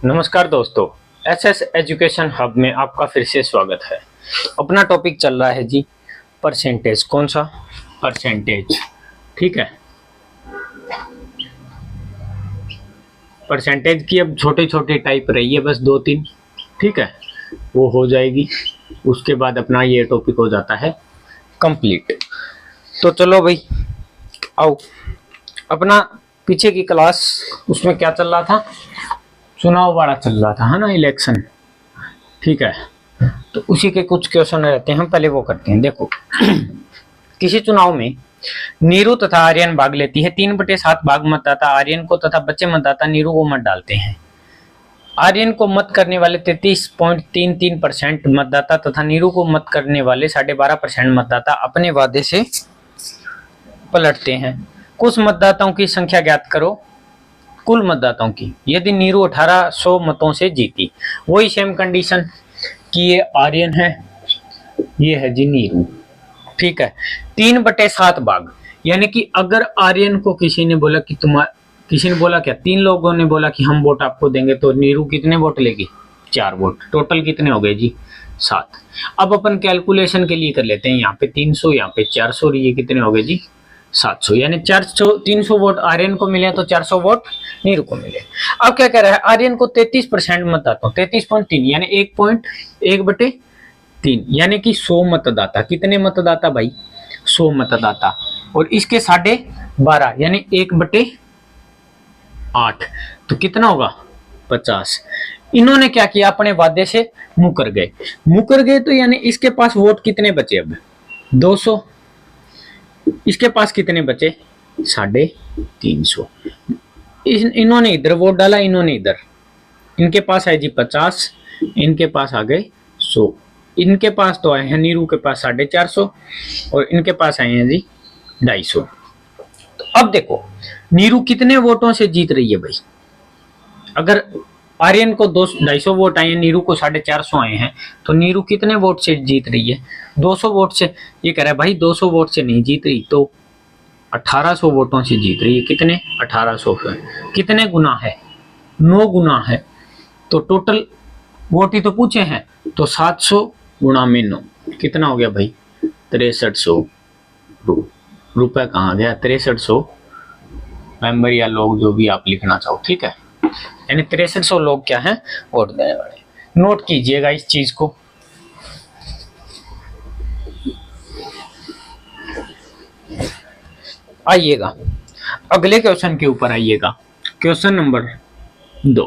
नमस्कार दोस्तों, SS education hub में आपका फिर से स्वागत है। अपना टॉपिक चल रहा है जी परसेंटेज। कौन सा? परसेंटेज। ठीक है, परसेंटेज की अब छोटे छोटे टाइप रही है, बस 2-3। ठीक है, वो हो जाएगी, उसके बाद अपना ये टॉपिक हो जाता है कंप्लीट। तो चलो भाई आओ, अपना पीछे की क्लास उसमें क्या चल रहा था, चुनाव वाला चल रहा था, है ना, इलेक्शन। ठीक है, तो उसी के कुछ क्वेश्चन रहते हैं, हम पहले वो करते हैं। देखो किसी चुनाव में नीरू तथा आर्यन भाग लेती है। 3/7 भाग मतदाता आर्यन को तथा बच्चे मतदाता नीरू को मत डालते हैं। आर्यन को मत करने वाले 33.33% मतदाता तथा नीरू को मत करने वाले 12.5% मतदाता अपने वादे से पलटते हैं। कुछ मतदाताओं की संख्या ज्ञात करो, कुल मतदाताओं की। यदि नीरू 1800 मतों से जीती, वही सेम कंडीशन कि ये आर्यन है, ये है जी नीरू। ठीक है, 3/7 भाग, यानी कि अगर आर्यन को किसी ने बोला कि किसी ने बोला क्या, 3 लोगों ने बोला कि हम वोट आपको देंगे, तो नीरू कितने वोट लेगी? 4 वोट। टोटल कितने हो गए जी? 7। अब अपन कैलकुलेशन के लिए कर लेते हैं, यहाँ पे 300, यहाँ पे 400, और ये कितने हो गए जी? 700। यानी 300 वोट आर्यन को मिले तो 400 वोट नीरू को मिले। अब क्या कह रहा है, आर्यन को 33% मतदाता, 33.3 यानी 1.1/3, यानी कि 100 मतदाता। कितने मतदाता भाई? 100 मतदाता। और इसके 12.5 यानी 1/8, तो कितना होगा? 50। इन्होंने क्या किया, अपने वादे से मुकर गए तो यानी इसके पास वोट कितने बचे? अब 200। इसके पास कितने बचे? 350। इन्होंने इधर वोट डाला, इन्होंने इधर, इनके पास है जी 50, इनके पास आ गए 100। इनके पास तो आए हैं, नीरू के पास 450, और इनके पास आए हैं जी 250। तो अब देखो नीरू कितने वोटों से जीत रही है भाई? अगर आर्यन को 250 वोट आए हैं, नीरू को 450 आए हैं, तो नीरू कितने वोट से जीत रही है? 200 वोट से। ये कह रहा है भाई 200 वोट से नहीं जीत रही, तो 1800 वोटों से जीत रही है। कितने? 1800 से। कितने गुना है? 9 गुना है। तो टोटल वोट ही तो पूछे हैं, तो 700 गुणा में 9 कितना हो गया भाई? 6300 रुपए। कहाँ गया 6300? मेंबर या लोग, जो भी आप लिखना चाहो। ठीक है, यानी 6300 लोग क्या हैं? वोट देने वाले। नोट कीजिएगा इस चीज को। आइएगा अगले क्वेश्चन के ऊपर आइएगा। Question number 2।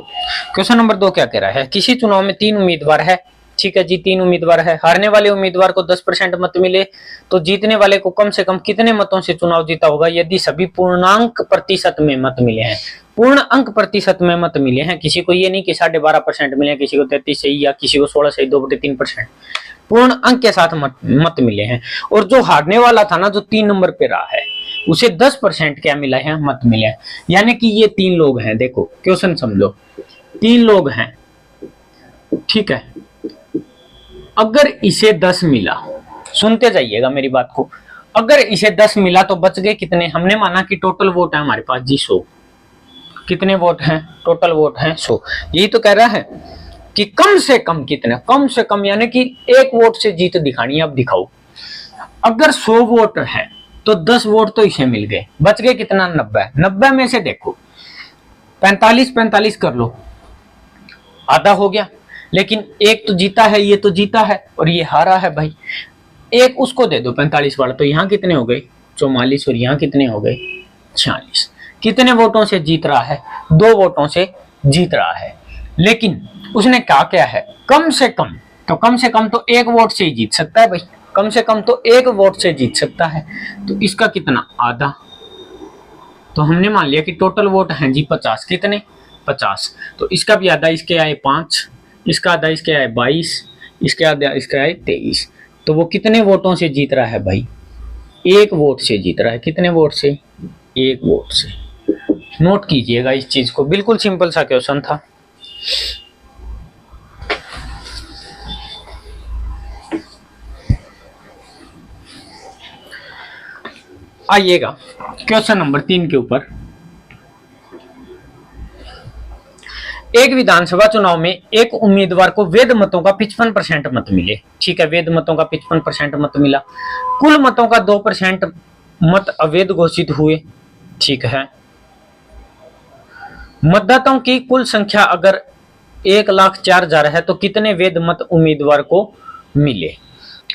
क्वेश्चन नंबर 2 क्या कह रहा है, किसी चुनाव में 3 उम्मीदवार है। ठीक है जी, 3 उम्मीदवार है। हारने वाले उम्मीदवार को 10% मत मिले, तो जीतने वाले को कम से कम कितने मतों से चुनाव जीता होगा? यदि सभी पूर्णांक प्रतिशत में मत मिले हैं। पूर्ण अंक प्रतिशत में मत मिले हैं। किसी को ये नहीं कि 12.5% मिले, किसी को 33 सही, या किसी को 16 सही, 2/3%। पूर्ण अंक के साथ मत मिले हैं। और जो हारने वाला था ना, जो 3 नंबर पे रहा है, उसे 10% क्या मिला है? मत मिले हैं। यानी कि ये 3 लोग हैं। देखो क्वेश्चन समझो, 3 लोग हैं। ठीक है, अगर इसे 10 मिला, सुनते जाइएगा मेरी बात को, अगर इसे 10 मिला तो बच गए कितने? हमने माना कि टोटल वोट है हमारे पास जी 100। कितने वोट हैं? टोटल वोट हैं 100। यही तो कह रहा है कि कम से कम कितने? कम से कम यानी कि 1 वोट से जीत दिखानी है। अब दिखाओ, अगर 100 वोट है तो 10 वोट तो इसे मिल गए, बच गए कितना? 90। 90 में से देखो 45 कर लो, आधा हो गया। लेकिन एक तो जीता है, ये तो जीता है, और ये हारा है भाई। एक उसको दे दो 45 वाला, तो यहाँ कितने हो गए? 44, और यहाँ कितने हो गए? 46। कितने वोटों से जीत रहा है? 2 वोटों से जीत रहा है। लेकिन उसने कहा क्या है? कम से कम, तो कम से कम तो 1 वोट से ही जीत सकता है भाई। कम से कम तो 1 वोट से जीत सकता है। तो इसका कितना? आधा। तो हमने मान लिया कि टोटल वोट हैं जी 50। कितने? 50। तो इसका भी आधा इसके आए 5, इसका आधा इसके आए 22, इसके आधा इसके आए 23। तो वो कितने वोटों से जीत रहा है भाई? 1 वोट से जीत रहा है। कितने वोट से? 1 वोट से। नोट कीजिएगा इस चीज को, बिल्कुल सिंपल सा क्वेश्चन था। आइएगा क्वेश्चन नंबर 3 के ऊपर। एक विधानसभा चुनाव में एक उम्मीदवार को वैध मतों का 55% मत मिले, ठीक है, वैध मतों का 55% मत मिला, कुल मतों का 2% मत अवैध घोषित हुए, ठीक है। मतदाताओं की कुल संख्या अगर 1,04,000 है तो कितने वैध मत उम्मीदवार को मिले।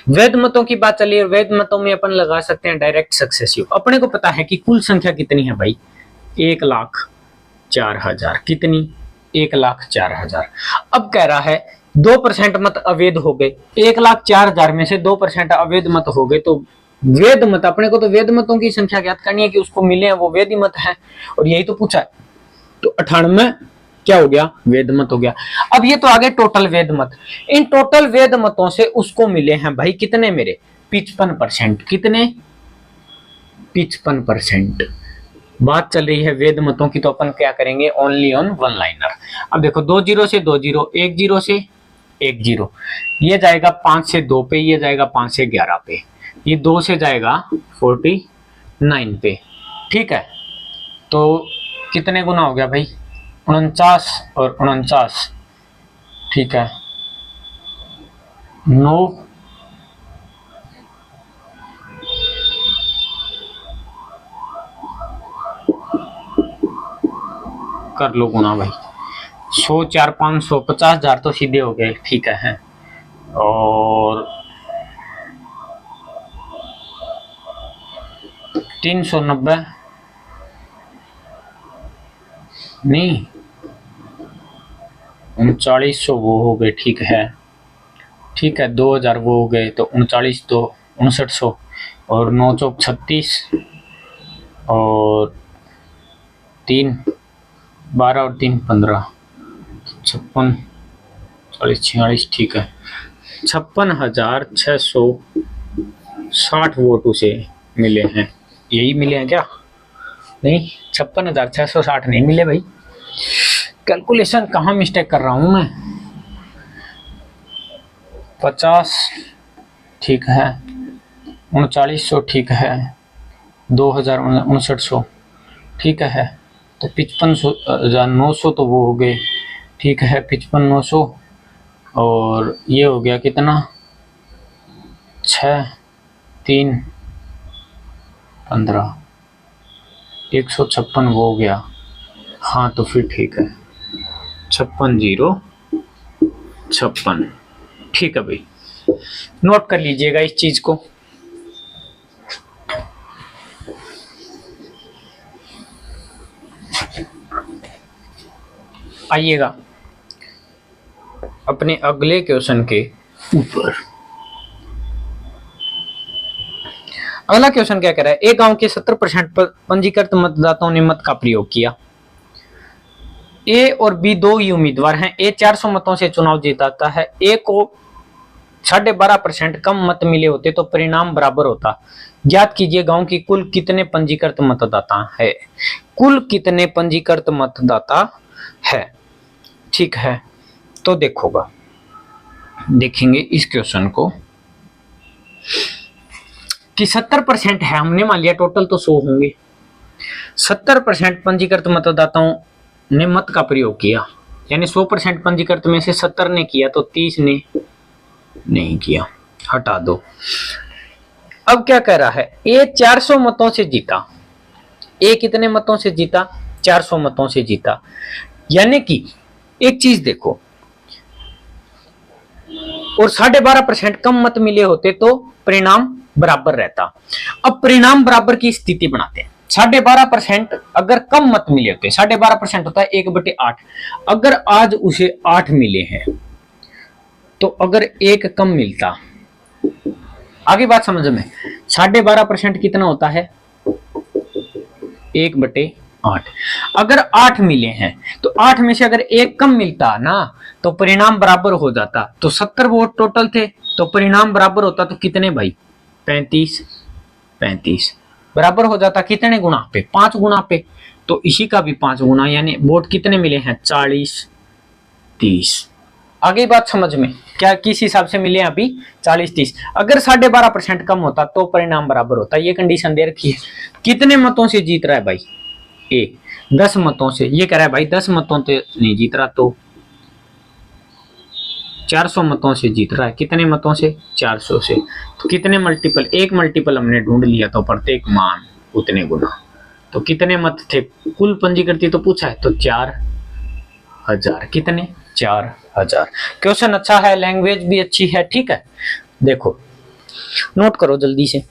वैध मतों की बात चलिए, वैध मतों में अपन लगा सकते हैं डायरेक्ट सक्सेसिव। अपने को पता है कि कुल संख्या कितनी है भाई, 1,04,000, कितनी, 1,04,000। अब कह रहा है 2% मत अवैध हो गए, 1,04,000 में से 2% अवैध मत हो गए, तो वैध मत, अपने को तो वैध मतों की संख्या ज्ञात करनी है कि उसको मिले हैं वो वैध मत है, और यही तो पूछा है। तो 98 क्या हो गया, वैध मत हो गया। अब ये तो आगे टोटल वैध मत, इन टोटल वैध मतों से उसको मिले हैं भाई कितने, मेरे 55%, कितने, 55%। बात चल रही है वैध मतों की, तो अपन क्या करेंगे, ओनली ऑन वन लाइनर। अब देखो 2 0 से 2 0, 1 0 से 1 0, ये जाएगा 5 से 2 पे, ये जाएगा 5 से 11 पे, ये 2 से जाएगा 49 पे, ठीक है। तो कितने गुना हो गया भाई, 49 और 49, ठीक है, 9 कर लो गुना भाई, 100 4 500 50,000 तो सीधे हो गए, ठीक है। और 390 नहीं, 3900 वो हो गए, ठीक है, ठीक है, 2000 वो हो गए, तो 39 तो 5900, और 9 चौक 36, और 3 12 और 3 15, 56 40 46, ठीक है, 56,660 वोट उसे मिले हैं। यही मिले हैं क्या, नहीं, 56,660 नहीं मिले भाई, कैलकुलेशन कहाँ मिस्टेक कर रहा हूं मैं। 50, ठीक है, 3900, ठीक है, 2,000 ठीक है, तो 55,900 तो वो हो गए, ठीक है, 55,900, और ये हो गया कितना, 6 3 15, 156 वो हो गया, हाँ तो फिर ठीक है, 56,056, ठीक है भाई, नोट कर लीजिएगा इस चीज को। आइएगा अपने अगले क्वेश्चन के ऊपर। अगला क्वेश्चन क्या कह रहा है, एक गांव के 70% पंजीकृत मतदाताओं ने मत का प्रयोग किया। ए और बी दो ही उम्मीदवार हैं। ए 400 मतों से चुनाव जीताता है। ए को 12.5% कम मत मिले होते तो परिणाम बराबर होता। ज्ञात कीजिए गांव की कुल कितने पंजीकृत मतदाता है। कुल कितने पंजीकृत मतदाता है, ठीक है। तो देखोगा, देखेंगे इस क्वेश्चन को कि 70% है, हमने मान लिया टोटल तो 100 होंगे। 70% पंजीकृत मतदाताओं ने मत का प्रयोग किया, यानी 100% पंजीकृत में से 70 ने किया तो 30 ने नहीं किया, हटा दो। अब क्या कह रहा है, ए 400 मतों से जीता। ए कितने मतों से जीता, 400 मतों से जीता। यानी कि एक चीज देखो, और 12.5% कम मत मिले होते तो परिणाम बराबर रहता। अब परिणाम बराबर की स्थिति बनाते हैं। 12.5% अगर कम मत मिले होते, 12.5% होता है 1/8। अगर आज उसे 8 मिले हैं तो अगर एक कम मिलता, आगे बात समझ में, 12.5% कितना होता है, 1/8। अगर 8 मिले हैं तो 8 में से अगर एक कम मिलता ना तो परिणाम बराबर हो जाता। तो 70 वोट टोटल थे तो परिणाम बराबर होता तो कितने भाई, 35 बराबर हो जाता। कितने गुना पे, 5 गुना पे। तो इसी का भी 5 गुना, यानी वोट कितने मिले हैं, 40-30। आगे बात समझ में, क्या किस हिसाब से मिले अभी, 40-30। अगर 12.5% कम होता तो परिणाम बराबर होता। ये कंडीशन दे रखी है। कितने मतों से जीत रहा है भाई ए, 10 मतों से, ये कह रहा है भाई 10 मतों से नहीं जीत रहा तो 400 मतों से जीत रहा है। कितने मतों से? 400 से। तो कितने मल्टीपल, एक मल्टीपल हमने ढूंढ लिया, तो प्रत्येक मान उतने गुना। तो कितने मत थे कुल पंजीकृत, तो पूछा है, तो 4000। कितने? 4000। क्वेश्चन अच्छा है, लैंग्वेज भी अच्छी है, ठीक है। देखो नोट करो जल्दी से।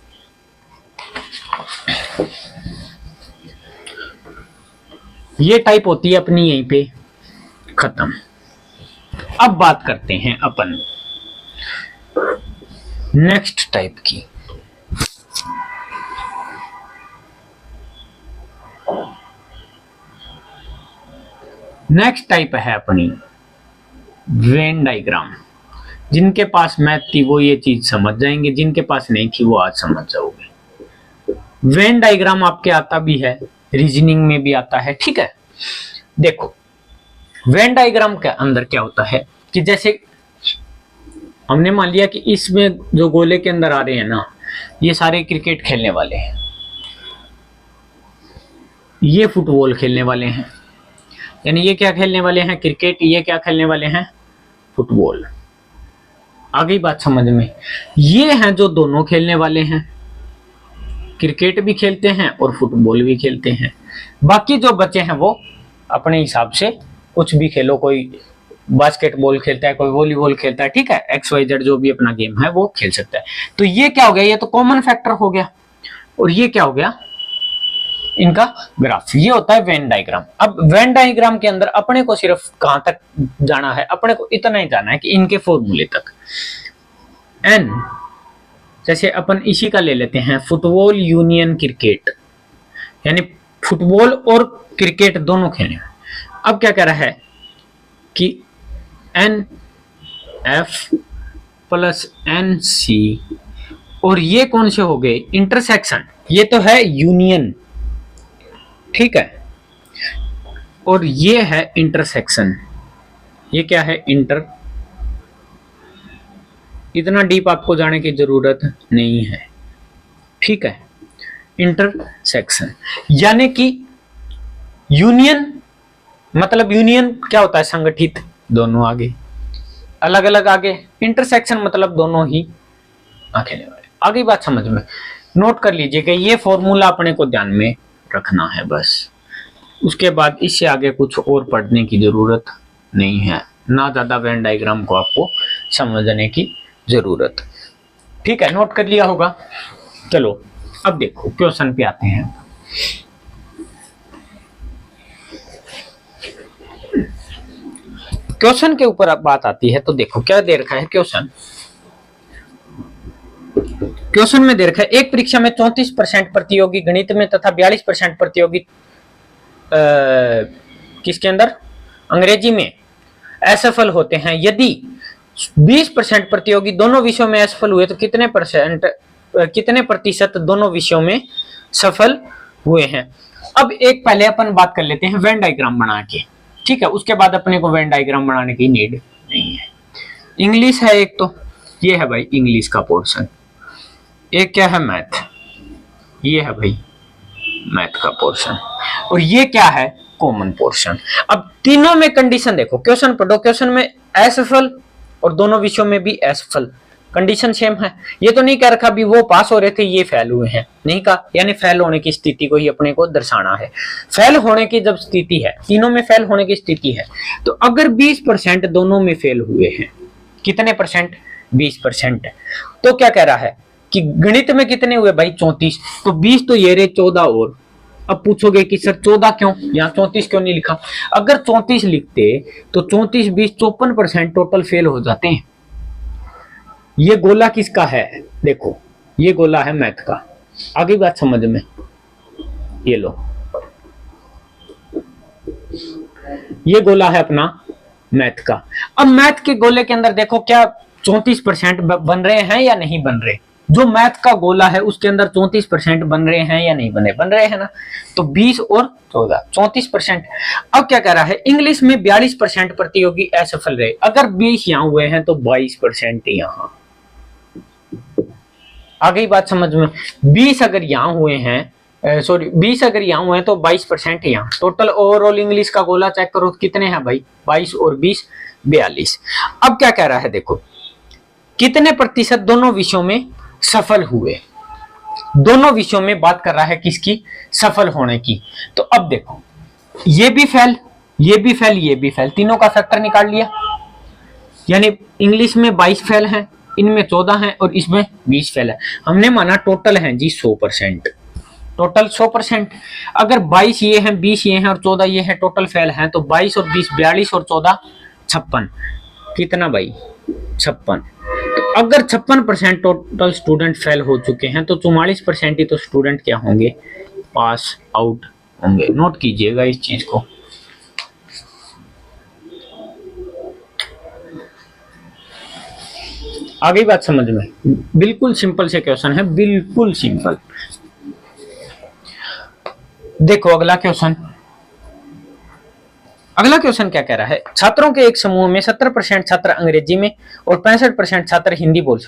ये टाइप होती है अपनी यहीं पे खत्म। अब बात करते हैं अपन नेक्स्ट टाइप की। नेक्स्ट टाइप है अपनी वेन डायग्राम। जिनके पास मैथ थी वो ये चीज समझ जाएंगे, जिनके पास नहीं थी वो आज समझ जाओगे। वेन डायग्राम आपके आता भी है, रीजनिंग में भी आता है, ठीक है। देखो वेन डायग्राम के अंदर क्या होता है कि जैसे हमने मान लिया कि इसमें जो गोले के अंदर आ रहे हैं ना, ये सारे क्रिकेट खेलने वाले हैं, ये फुटबॉल खेलने वाले हैं, यानी ये क्या खेलने वाले हैं? क्रिकेट। ये क्या खेलने वाले हैं? फुटबॉल। आ गई बात समझ में? ये हैं जो दोनों खेलने वाले हैं, क्रिकेट भी खेलते हैं और फुटबॉल भी खेलते हैं। बाकी जो बच्चे हैं वो अपने हिसाब से कुछ भी खेलो, कोई बास्केटबॉल खेलता है, कोई वॉलीबॉल खेलता है, ठीक है। XYZ जो भी अपना गेम है वो खेल सकता है। तो ये क्या हो गया? ये तो कॉमन फैक्टर हो गया। और ये क्या हो गया? इनका ग्राफ। ये होता है वेन डायग्राम। अब वेन डायग्राम के अंदर अपने को सिर्फ कहां तक जाना है? अपने को इतना ही जाना है कि इनके फॉर्मूले तक। एन, जैसे अपन इसी का ले लेते हैं, फुटबॉल यूनियन क्रिकेट, यानी फुटबॉल और क्रिकेट दोनों खेले। अब क्या कह रहा है कि NF प्लस NC, और ये कौन से हो गए? इंटरसेक्शन। ये तो है यूनियन, ठीक है, और ये है इंटरसेक्शन। ये क्या है? इंटर। इतना डीप आपको जाने की जरूरत नहीं है, ठीक है। इंटरसेक्शन यानी कि यूनियन, मतलब यूनियन क्या होता है? संगठित, दोनों आगे, अलग अलग आगे। इंटरसेक्शन मतलब दोनों ही आगे वाले। आगे बात समझ में? नोट कर लीजिएगा, ये फॉर्मूला अपने को ध्यान में रखना है बस। उसके बाद इससे आगे कुछ और पढ़ने की जरूरत नहीं है, ना ज्यादा वेन डायग्राम को आपको समझने की जरूरत, ठीक है। नोट कर लिया होगा। चलो अब देखो क्वेश्चन पे आते हैं। क्वेश्चन के ऊपर अब बात आती है, तो देखो क्या दे रखा है क्वेश्चन। क्वेश्चन में दे रखा है, एक परीक्षा में 34% प्रतियोगी गणित में तथा 42% प्रतियोगी किसके अंदर? अंग्रेजी में असफल होते हैं। यदि 20% प्रतियोगी दोनों विषयों में असफल हुए तो कितने प्रतिशत दोनों विषयों में सफल हुए हैं? अब एक पहले अपन बात कर लेते हैं वेन डायग्राम बना के, ठीक है। उसके बाद अपने को वेन डायग्राम बनाने की नीड नहीं है। इंग्लिश है एक, तो ये है भाई इंग्लिश का पोर्शन। एक क्या है? मैथ। ये है भाई मैथ का पोर्शन। और ये क्या है? Common portion. अब तीनों में कंडीशन देखो, क्वेश्चन पढ़ो। क्वेश्चन में असफल और दोनों विषयों में भी असफल, कंडीशन सेम है। ये तो नहीं कह रखा भी वो पास हो रहे थे ये फेल हुए हैं, नहीं कहा। यानी फेल होने की स्थिति को ही अपने को दर्शाना है। फेल होने की जब स्थिति है, तीनों में फेल होने की स्थिति है, तो अगर 20% दोनों में फेल हुए हैं, कितने परसेंट? 20%। तो क्या कह रहा है कि गणित में कितने हुए भाई? 34। तो 20 तो ये रहे, 14 और। अब पूछोगे कि सर 14 क्यों, यहाँ 34 क्यों नहीं लिखा? अगर 34 लिखते तो 34 20 54% टोटल फेल हो जाते हैं। ये गोला किसका है? देखो ये गोला है मैथ का। आगे बात समझ में? ये लो, ये गोला है अपना मैथ का। अब मैथ के गोले के अंदर देखो क्या 34% बन रहे हैं या नहीं बन रहे? जो मैथ का गोला है उसके अंदर 34% बन रहे हैं या नहीं बने? बन रहे हैं ना। तो 20 और 14, 34%। अब क्या कह रहा है? इंग्लिश में 42% प्रतियोगी असफल रहे। अगर 20 यहाँ हुए हैं तो 22% यहाँ। आ गई बात समझ में? 20 अगर यहाँ हुए हैं सॉरी 20 अगर यहाँ हुए तो 22% यहाँ। टोटल ओवरऑल इंग्लिश का गोला चेक करो कितने हैं भाई, 22 और 20 42। अब क्या कह रहा है देखो, कितने प्रतिशत दोनों विषयों में सफल हुए। दोनों विषयों में बात कर रहा है किसकी, सफल होने की। तो अब देखो ये भी फेल, ये भी फेल, ये भी फेल, तीनों का फैक्टर निकाल लिया, यानी इंग्लिश में 22 फेल हैं, इनमें 14 हैं और इसमें 20 फेल है। हमने माना टोटल हैं जी 100%, टोटल 100%। अगर 22 ये हैं, 20 ये हैं और 14 ये हैं, टोटल फेल हैं, तो 22 और 20 42 और 14 56, कितना भाई 56। तो अगर 56% टोटल स्टूडेंट फेल हो चुके हैं तो 44% ही तो स्टूडेंट क्या होंगे, पास आउट होंगे। नोट कीजिएगा इस चीज को। आगे बात समझ में, बिल्कुल सिंपल से क्वेश्चन है, बिल्कुल सिंपल। देखो अगला क्वेश्चन, अगला क्वेश्चन क्या कह रहा है, छात्रों के एक समूह में 70% छात्र अंग्रेजी में और 65% छात्र हिंदी बोल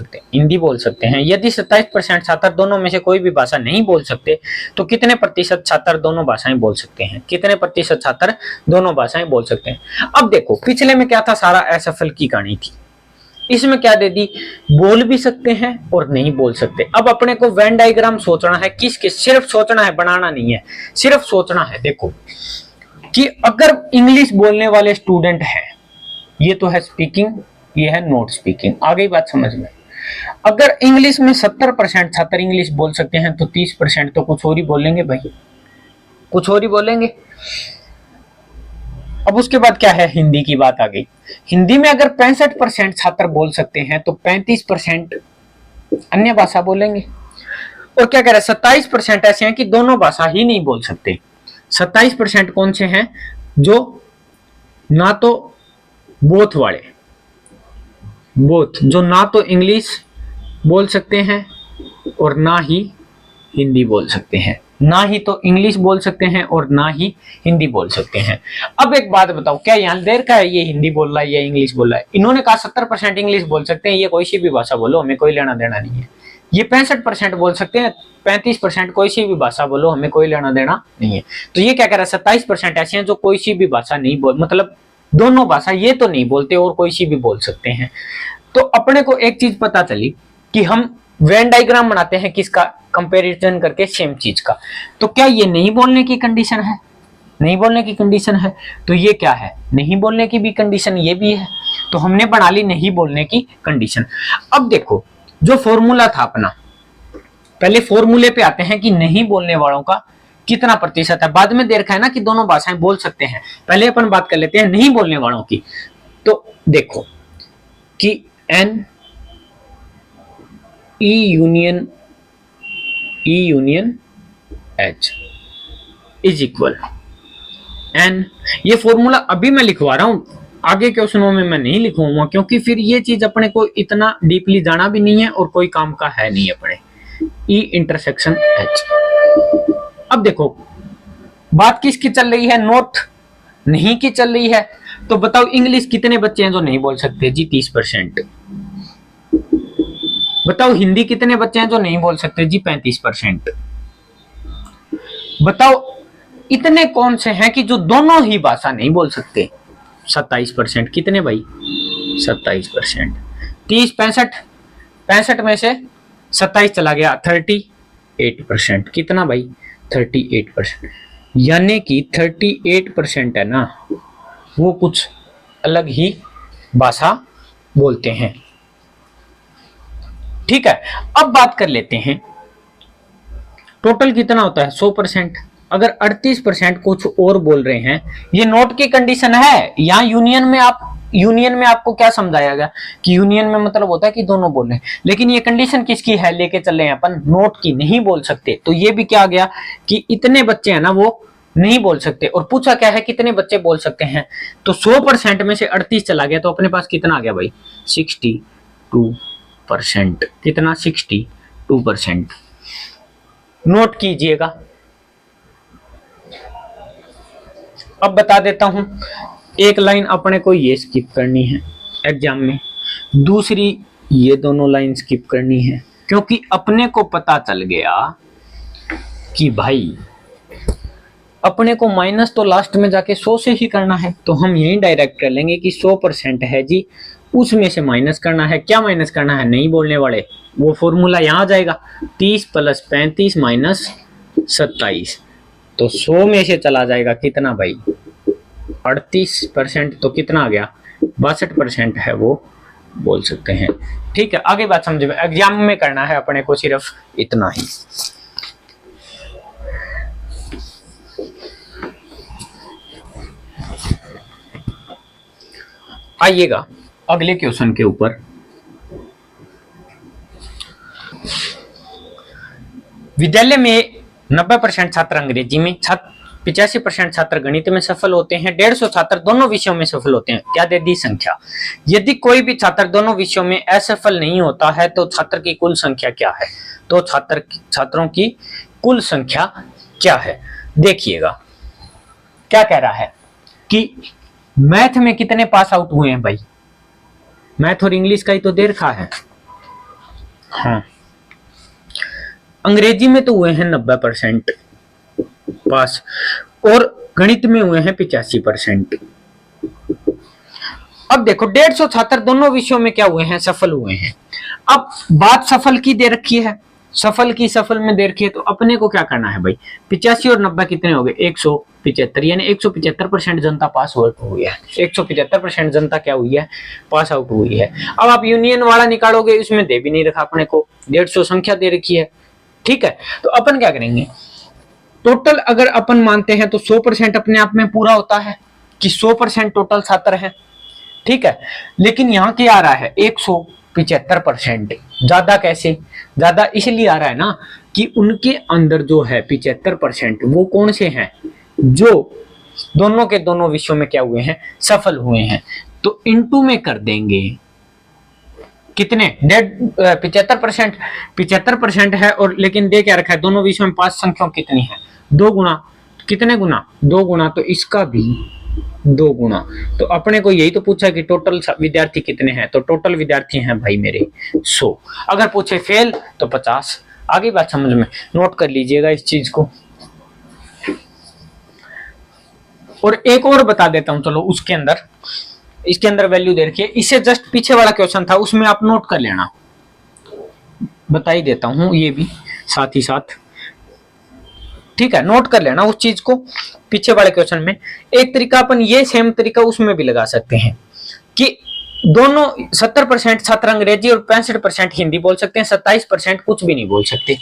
सकते हैं। यदि 27% छात्र दोनों में से कोई भी भाषा नहीं बोल सकते तो कितने प्रतिशत छात्र दोनों भाषाएं बोल सकते हैं, कितने प्रतिशत छात्र दोनों भाषाएं बोल सकते हैं। अब देखो पिछले में क्या था, सारा असफल की कहानी थी, इसमें क्या दे दी, बोल भी सकते हैं और नहीं बोल सकते। अब अपने को वेन डायग्राम सोचना है, किसके, सिर्फ सोचना है, बनाना नहीं है, सिर्फ सोचना है। देखो कि अगर इंग्लिश बोलने वाले स्टूडेंट हैं, ये तो है स्पीकिंग, ये है नॉट स्पीकिंग। आगे बात समझ में, अगर इंग्लिश में 70% छात्र इंग्लिश बोल सकते हैं तो 30% तो कुछ और ही बोलेंगे भाई, कुछ और ही बोलेंगे। अब उसके बाद क्या है, हिंदी की बात आ गई। हिंदी में अगर 65% छात्र बोल सकते हैं तो 35% अन्य भाषा बोलेंगे। और क्या कह रहा है, 27% ऐसे हैं कि दोनों भाषा ही नहीं बोल सकते। 27% कौन से हैं, जो ना तो बोथ वाले, बोथ, जो ना तो इंग्लिश बोल सकते हैं और ना ही हिंदी बोल सकते हैं, ना ही तो इंग्लिश बोल सकते हैं और ना ही हिंदी बोल सकते हैं। अब एक बात बताओ, क्या यहाँ देर का है ये हिंदी बोल रहा है या इंग्लिश बोल रहा है। इन्होंने कहा 70% इंग्लिश बोल सकते हैं, ये कोई सी भी भाषा बोलो, हमें कोई लेना देना नहीं है। ये 65% बोल सकते हैं, 35% कोई सी भी भाषा बोलो, हमें कोई लेना देना नहीं है। तो ये क्या कह रहा है, 27% ऐसे हैं जो कोई सी भी भाषा नहीं बोल, मतलब दोनों भाषा ये तो नहीं बोलते और कोई सी भी बोल सकते हैं। तो अपने को एक चीज पता चली कि हम वेन डायग्राम बनाते हैं किसका, कंपैरिजन करके सेम चीज का। तो क्या ये नहीं बोलने की कंडीशन है, नहीं बोलने की कंडीशन है, तो ये क्या है, नहीं बोलने की भी कंडीशन ये भी है। तो हमने बना ली नहीं बोलने की कंडीशन। अब देखो जो फॉर्मूला था अपना, पहले फॉर्मूले पे आते हैं कि नहीं बोलने वालों का कितना प्रतिशत है। बाद में दे रखा है ना कि दोनों भाषाएं बोल सकते हैं, पहले अपन बात कर लेते हैं नहीं बोलने वालों की। तो देखो कि N E union H is equal to. N formula अभी मैं लिखवा रहा हूं, आगे क्वेश्चनों में मैं नहीं लिखूंगा, क्योंकि फिर ये चीज अपने को इतना डीपली जाना भी नहीं है और कोई काम का है नहीं अपने। E intersection H. अब देखो बात किसकी चल रही है, नोट नहीं की चल रही है। तो बताओ इंग्लिश कितने बच्चे हैं जो नहीं बोल सकते जी, 30%। बताओ हिंदी कितने बच्चे हैं जो नहीं बोल सकते जी, 35%। बताओ इतने कौन से हैं कि जो दोनों ही भाषा नहीं बोल सकते, 27%। कितने भाई, 27%। 30 65 में से 27 चला गया, 38%। कितना भाई, 38%। यानी कि 38% है ना, वो कुछ अलग ही भाषा बोलते हैं। ठीक है, अब बात कर लेते हैं टोटल कितना होता है, 100%। अगर 38% कुछ और बोल रहे हैं, ये नोट की कंडीशन है। यहाँ यूनियन में आपको क्या समझाया गया कि यूनियन में मतलब होता है कि दोनों बोल रहे हैं, लेकिन ये कंडीशन किसकी है, लेके चल रहे हैं अपन नोट की, नहीं बोल सकते। तो ये भी क्या आ गया कि इतने बच्चे हैं ना वो नहीं बोल सकते। और पूछा क्या है कितने बच्चे बोल सकते हैं, तो 100% में से 38 चला गया, तो अपने पास कितना आ गया भाई, 62%। कितना, 62%। नोट कीजिएगा। अब बता देता हूं, एक लाइन अपने को ये स्किप करनी है एग्जाम में, दूसरी ये दोनों लाइन स्किप करनी है, क्योंकि अपने को पता चल गया कि भाई अपने को माइनस तो लास्ट में जाके 100 से ही करना है, तो हम यही डायरेक्ट कर लेंगे कि 100% है जी, उसमें से माइनस करना है। क्या माइनस करना है नहीं बोलने वाले, वो फॉर्मूला यहाँ आ जाएगा 30 + 35 - 27। तो 100 में से चला जाएगा कितना भाई 38%, तो कितना आ गया 62% है वो बोल सकते हैं। ठीक है, आगे बात समझ में, एग्जाम में करना है अपने को सिर्फ इतना ही। आइएगा अगले क्वेश्चन के ऊपर। विद्यालय में 90% छात्र अंग्रेजी में, 85% छात्र गणित में सफल होते हैं, 150 छात्र दोनों विषयों में सफल होते हैं। क्या दे दी संख्या? यदि कोई भी छात्र दोनों विषयों में असफल नहीं होता है तो छात्र की कुल संख्या क्या है? तो छात्रों की कुल संख्या क्या है? देखिएगा क्या कह रहा है कि मैथ में कितने पास आउट हुए हैं भाई, मैथ और इंग्लिश का ही तो दे रखा है। हाँ, अंग्रेजी में तो हुए हैं 90% पास और गणित में हुए हैं 85%। अब देखो 150 छात्र दोनों विषयों में क्या हुए हैं, सफल हुए हैं। अब बात सफल की दे रखी है, सफल में दे रखी है, तो अपने को क्या करना है भाई 85 और 90 कितने हो गए 175, यानी 175% जनता पास आउट हुई है। 175% जनता क्या हुई है पास आउट हुई है। अब आप यूनियन वाला निकालोगे, इसमें दे भी नहीं रखा अपने को, 150 संख्या दे रखी है। ठीक है, तो अपन क्या करेंगे, टोटल अगर अपन मानते हैं तो 100% अपने आप में पूरा होता है कि 100% टोटल छात्र हैं। ठीक है, लेकिन यहाँ क्या आ रहा है 175%। ज्यादा कैसे? ज्यादा इसलिए आ रहा है ना कि उनके अंदर जो है 75% वो कौन से हैं, जो दोनों के दोनों विषयों में क्या हुए हैं सफल हुए हैं। तो इनटू में कर देंगे कितने 75% है, और लेकिन दे क्या रखा है दोनों विषयों में पांच संख्याओं कितनी है 2 गुना, कितने गुना 2 गुना, तो इसका भी 2 गुना। तो अपने को यही तो पूछा कि टोटल विद्यार्थी कितने हैं, तो टोटल विद्यार्थी हैं भाई मेरे 100। अगर पूछे फेल तो 50। आगे बात समझ में, नोट कर लीजिएगा इस चीज को। और एक और बता देता हूं, चलो उसके अंदर, इसके अंदर वैल्यू दे रखी है, इससे जस्ट पीछे वाला क्वेश्चन था उसमें आप नोट कर लेना, बता ही देता हूं ये भी साथ ही साथ। ठीक है, नोट कर लेना उस चीज को पीछे वाले क्वेश्चन में। एक तरीका अपन ये सेम तरीका उसमें भी लगा सकते हैं कि दोनों 70% छात्र अंग्रेजी और 65% हिंदी बोल सकते हैं, 27% कुछ भी नहीं बोल सकते।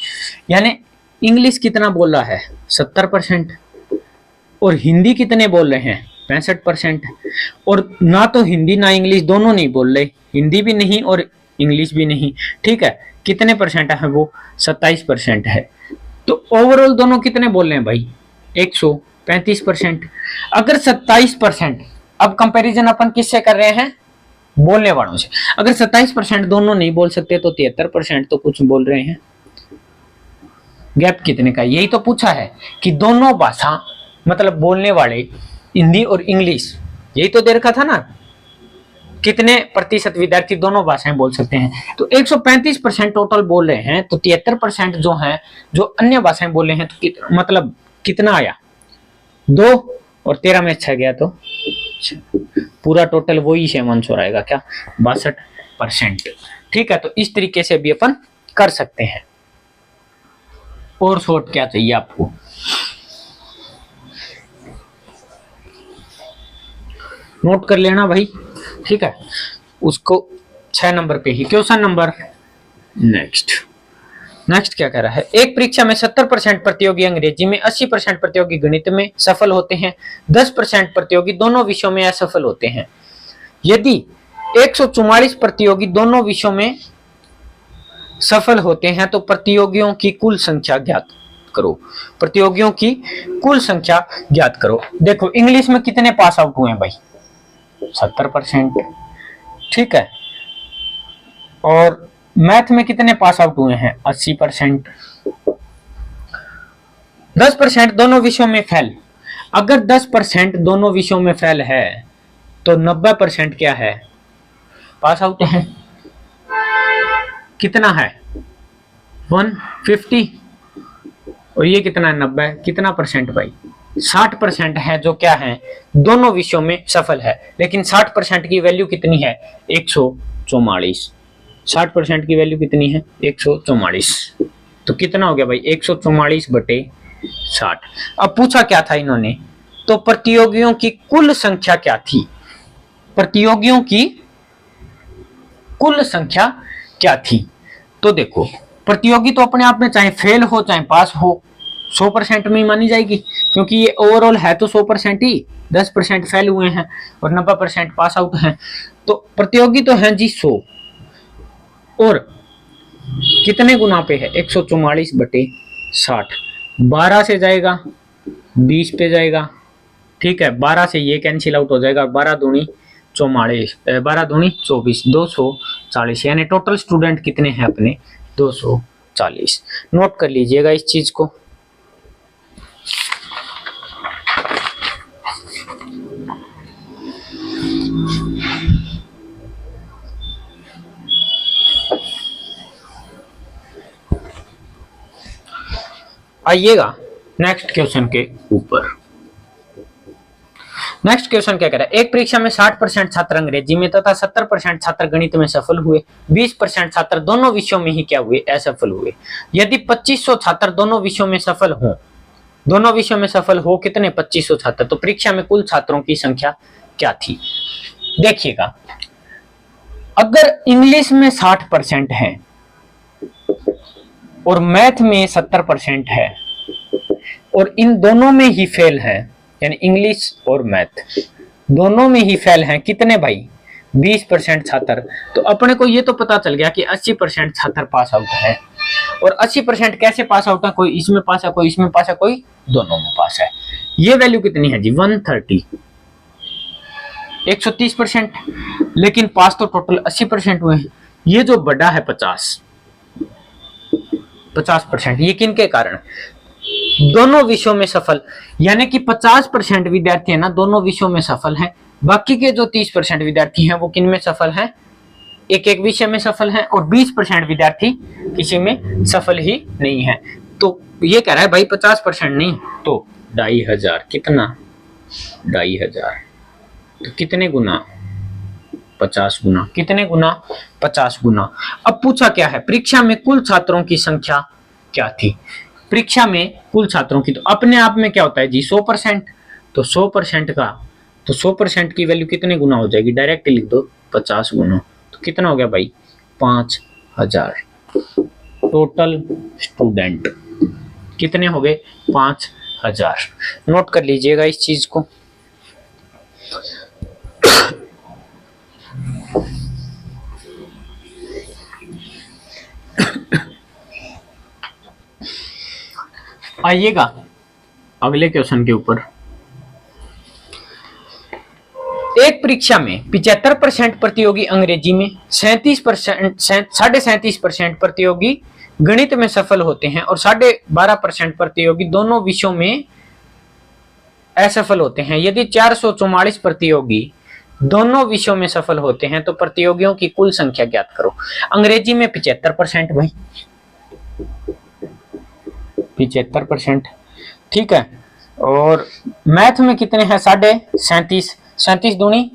यानी इंग्लिश कितना बोल रहा है 70% और हिंदी कितने बोल रहे हैं 65%। और ना तो हिंदी ना इंग्लिश दोनों नहीं बोल रहे, हिंदी भी नहीं और इंग्लिश भी नहीं। ठीक है, कितने परसेंट है वो 27% है। तो ओवरऑल दोनों कितने बोल रहे हैं भाई 135%। अगर 27%, अब कंपैरिजन अपन किससे कर रहे हैं बोलने वालों से, अगर 27% दोनों नहीं बोल सकते तो 73% तो कुछ बोल रहे हैं। गैप कितने का, यही तो पूछा है कि दोनों भाषा मतलब बोलने वाले हिंदी और इंग्लिश, यही तो दे रखा था ना कितने प्रतिशत विद्यार्थी दोनों भाषाएं बोल सकते हैं। तो 135% टोटल बोल रहे हैं, तो 73% जो हैं जो अन्य भाषाएं बोले हैं, तो मतलब कितना आया 2 और 13 में 6 गया, तो पूरा टोटल वही 6 आंसर आएगा क्या 62%। ठीक है, तो इस तरीके से भी अपन कर सकते हैं। और शॉर्ट क्या चाहिए आपको, नोट कर लेना भाई। ठीक है, उसको 6 नंबर पे ही क्वेश्चन नंबर नेक्स्ट क्या कह रहा है, एक परीक्षा में 70% प्रतियोगी अंग्रेजी में, 80% प्रतियोगी गणित में सफल होते हैं, 10% प्रतियोगी दोनों विषयों में असफल होते हैं। यदि 144 प्रतियोगी दोनों विषयों में सफल होते हैं तो प्रतियोगियों की कुल संख्या ज्ञात करो। प्रतियोगियों की कुल संख्या ज्ञात करो। देखो इंग्लिश में कितने पास आउट हुए हैं भाई 70%। ठीक है, और मैथ में कितने पास आउट हुए हैं 80%। 10% दोनों विषयों में फेल। अगर 10% दोनों विषयों में फेल है तो 90% क्या है पास आउट है। कितना है 150 और ये कितना है 90, कितना परसेंट भाई 60% है जो क्या है दोनों विषयों में सफल है। लेकिन 60% की वैल्यू कितनी है 144। 60% की वैल्यू कितनी है 144। तो कितना हो गया भाई 144/60। अब पूछा क्या था इन्होंने, तो प्रतियोगियों की कुल संख्या क्या थी, प्रतियोगियों की कुल संख्या क्या थी। तो देखो प्रतियोगी तो अपने आप में चाहे फेल हो चाहे पास हो 100% में ही मानी जाएगी, क्योंकि ये ओवरऑल है तो 100% ही, 10% फेल हुए हैं और 90% पास आउट हैं। तो प्रतियोगी तो हैं जी 100, और कितने गुना पे है 144/60। 12 से जाएगा 20 पे जाएगा, ठीक है 12 से ये कैंसिल आउट हो जाएगा, 12 दूनी 44, 12 दूनी 24, 240, यानी टोटल स्टूडेंट कितने हैं अपने 240। नोट कर लीजिएगा इस चीज को। आइएगा नेक्स्ट क्वेश्चन के ऊपर। नेक्स्ट क्वेश्चन क्या कह रहा है, एक परीक्षा में 60% छात्र अंग्रेजी में तथा 70% छात्र गणित में सफल हुए, 20% छात्र दोनों विषयों में ही क्या हुए असफल हुए। यदि 2500 छात्र दोनों विषयों में सफल हो, दोनों विषयों में सफल हो कितने 2500 छात्र, तो परीक्षा में कुल छात्रों की संख्या क्या थी। देखिएगा अगर इंग्लिश में 60% है और मैथ में 70% है और इन दोनों में ही फेल है, यानी इंग्लिश और मैथ दोनों में ही फेल हैं कितने भाई 20% छात्र, तो अपने को ये तो पता चल गया कि 80% छात्र पास आउट है। और 80% कैसे पास आउट है, कोई इसमें पास है कोई इसमें पास है कोई दोनों में पास है। ये वैल्यू कितनी है जी 130, 130%, लेकिन पास तो टोटल 80% हुए हैं। ये जो बड़ा है 50%, ये किन के कारण, दोनों विषयों में सफल, यानी कि 50% विद्यार्थी है ना दोनों विषयों में सफल हैं, बाकी के जो 30% विद्यार्थी हैं वो किन में सफल हैं, एक एक विषय में सफल हैं, और 20% विद्यार्थी किसी में सफल ही नहीं है। तो ये कह रहा है भाई 50% नहीं तो 2500, कितना 2500, तो कितने गुना 50 गुना, कितने गुना 50 गुना। अब पूछा क्या है परीक्षा में कुल छात्रों की संख्या क्या थी, परीक्षा में कुल छात्रों की, तो अपने आप में क्या होता है जी 100%, तो 100% का, तो 100% की वैल्यू कितने गुना हो जाएगी, डायरेक्ट लिख दो 50 गुना, तो कितना हो गया भाई 5000। टोटल स्टूडेंट कितने हो गए 5000। नोट कर लीजिएगा इस चीज को। आइएगा अगले क्वेश्चन के ऊपर। एक परीक्षा में 75% प्रतियोगी अंग्रेजी में, 37% प्रतियोगी गणित में सफल होते हैं और 12.5% प्रतियोगी दोनों विषयों में असफल होते हैं। यदि 444 प्रतियोगी दोनों विषयों में सफल होते हैं तो प्रतियोगियों की कुल संख्या ज्ञात करो। अंग्रेजी में 75% भाई 75%, ठीक है, और मैथ में कितने हैं 37.5, 37 दूनी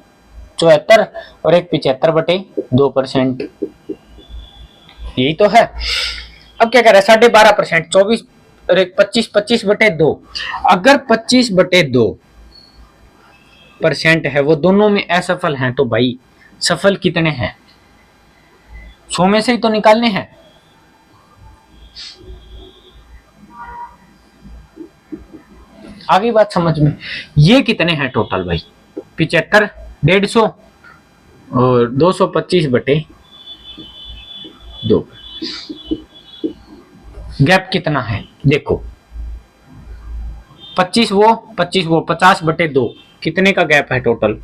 74 और एक 75/2%, यही तो है। अब क्या कह रहा है 12.5%, 24 और एक 25/2। अगर 25/2% है वो दोनों में असफल हैं तो भाई सफल कितने हैं, 100 में से ही तो निकालने हैं। आगे बात समझ में, ये कितने हैं टोटल भाई 75, 150 और 225/2। गैप कितना है देखो 25 वो 50/2, कितने का गैप है टोटल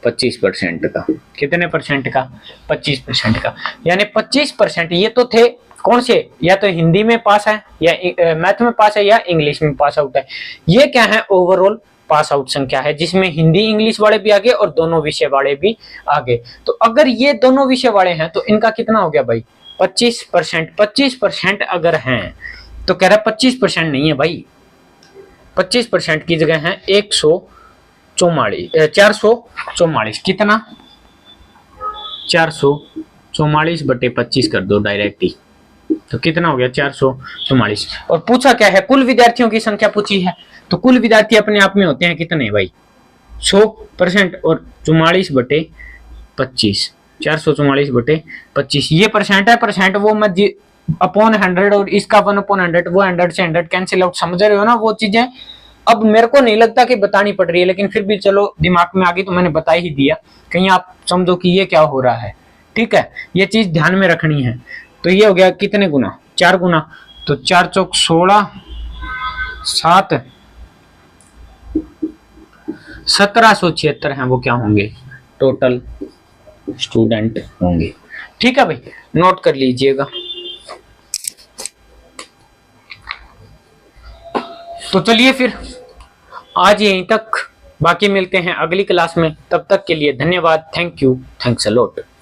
25% का, कितने परसेंट का 25% का, यानी 25%। ये तो थे कौन से, या तो हिंदी में पास है या मैथ में पास है या इंग्लिश में पास आउट है। ये क्या है ओवरऑल पास आउट संख्या है जिसमें हिंदी इंग्लिश वाले भी आगे और दोनों विषय वाले भी आगे। तो अगर ये दोनों विषय वाले हैं तो इनका कितना हो गया भाई 25%। 25% अगर हैं तो कह रहा है 25% नहीं है भाई, 25% की जगह है 444। कितना? 444 बटे 25 कर दो डायरेक्ट ही, तो कितना हो गया 444। और पूछा क्या है? कुल विद्यार्थियों की संख्या पूछी है, तो कुल विद्यार्थी अपने आप में होते हैं कितने भाई? 100% और 44 बटे 25, 444 बटे 25। ये परसेंट है, परसेंट वो मत अपॉन 100 और इसका 1/100, वो 100 से 100 कैंसिल आउट, समझ रहे हो ना वो चीजें। अब मेरे को नहीं लगता कि बतानी पड़ रही है, लेकिन फिर भी चलो दिमाग में आ गई तो मैंने बता ही दिया, कहीं आप समझो कि ये क्या हो रहा है। ठीक है, ये चीज ध्यान में रखनी है। तो ये हो गया कितने गुना? 4 गुना, तो 4 चौक 16, 7 1776 हैं, वो क्या होंगे? टोटल स्टूडेंट होंगे। ठीक है भाई, नोट कर लीजिएगा। तो चलिए फिर आज यहीं तक, बाकी मिलते हैं अगली क्लास में। तब तक के लिए धन्यवाद। Thank you, thanks a lot.